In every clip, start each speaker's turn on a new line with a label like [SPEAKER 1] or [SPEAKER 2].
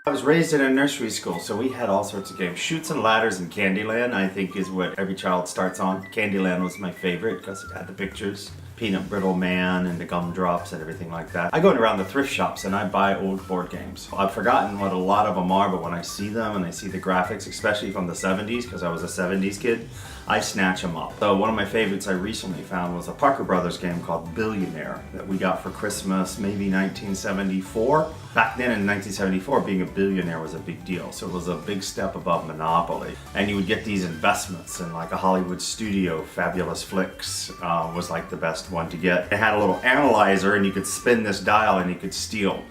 [SPEAKER 1] I was raised in a nursery school, so we had all sorts of games. Chutes and Ladders and Candyland, I think, is what every child starts on. Candyland was my favorite because it had the pictures. Peanut Brittle Man and the gumdrops and everything like that. I go around the thrift shops and I buy old board games. I've forgotten what a lot of them are, but when I see them and I see the graphics, especially from the 70s, because I was a 70s kid, I snatch them up. So one of my favorites I recently found was a Parker Brothers game called Billionaire that we got for Christmas, maybe 1974. Back then in 1974, being a billionaire was a big deal. So it was a big step above Monopoly. And you would get these investments in like a Hollywood studio. Fabulous Flicks was like the best one to get. It had a little analyzer and you could spin this dial and you could steal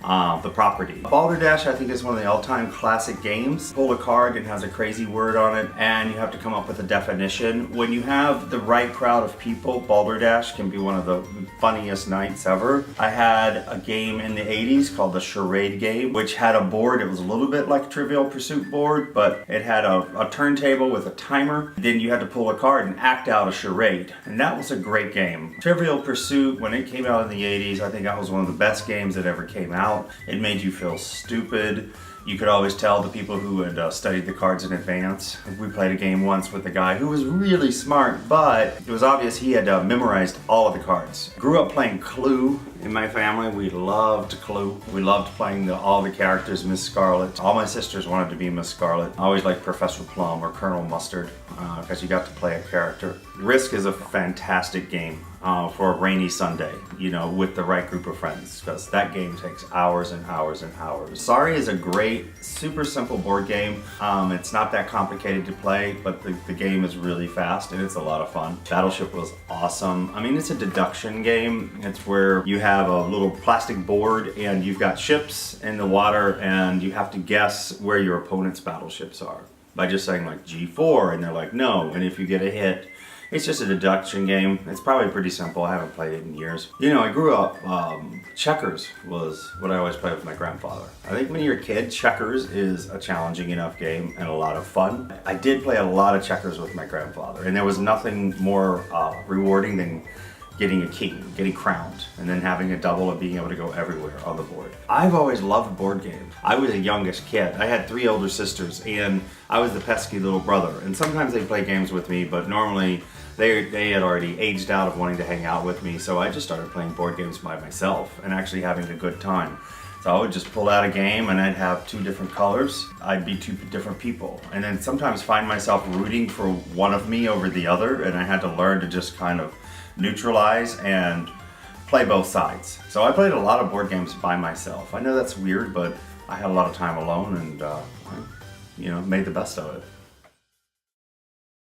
[SPEAKER 1] the property. Balderdash, I think, is one of the all-time classic games. Pull a card, it has a crazy word on it, and you have to come up with a definition. When you have the right crowd of people, Balderdash can be one of the funniest nights ever. I had a game in the 80s called the Charade game, which had a board. It was a little bit like a Trivial Pursuit board, but it had a turntable with a timer. Then you had to pull a card and act out a charade, and that was a great game. Trivial Pursuit, when it came out in the 80s, I think that was one of the best games that ever came out. It made you feel stupid. You could always tell the people who had studied the cards in advance. We played a game once with a guy who was really smart, but it was obvious he had memorized all of the cards. Grew up playing Clue in my family. We loved Clue. We loved playing all the characters, Miss Scarlet. All my sisters wanted to be Miss Scarlet. I always liked Professor Plum or Colonel Mustard because you got to play a character. Risk is a fantastic game for a rainy Sunday, you know, with the right group of friends, because that game takes hours and hours and hours. Sorry is a great, super simple board game. It's not that complicated to play, but the game is really fast and it's a lot of fun. Battleship was awesome. I mean, it's a deduction game. It's where you have a little plastic board and you've got ships in the water and you have to guess where your opponent's battleships are by just saying like G4 and they're like no, and if you get a hit, it's just a deduction game. It's probably pretty simple. I haven't played it in years. You know, I grew up, checkers was what I always played with my grandfather. I think when you're a kid, checkers is a challenging enough game and a lot of fun. I did play a lot of checkers with my grandfather, and there was nothing more rewarding than getting a king, getting crowned, and then having a double and being able to go everywhere on the board. I've always loved board games. I was the youngest kid. I had 3 older sisters, and I was the pesky little brother. And sometimes they'd play games with me, but normally they had already aged out of wanting to hang out with me, so I just started playing board games by myself and actually having a good time. So I would just pull out a game and I'd have 2 different colors. I'd be 2 different people. And then sometimes find myself rooting for one of me over the other, and I had to learn to just kind of neutralize and play both sides. So I played a lot of board games by myself. I know that's weird, but I had a lot of time alone and I, you know, made the best of it.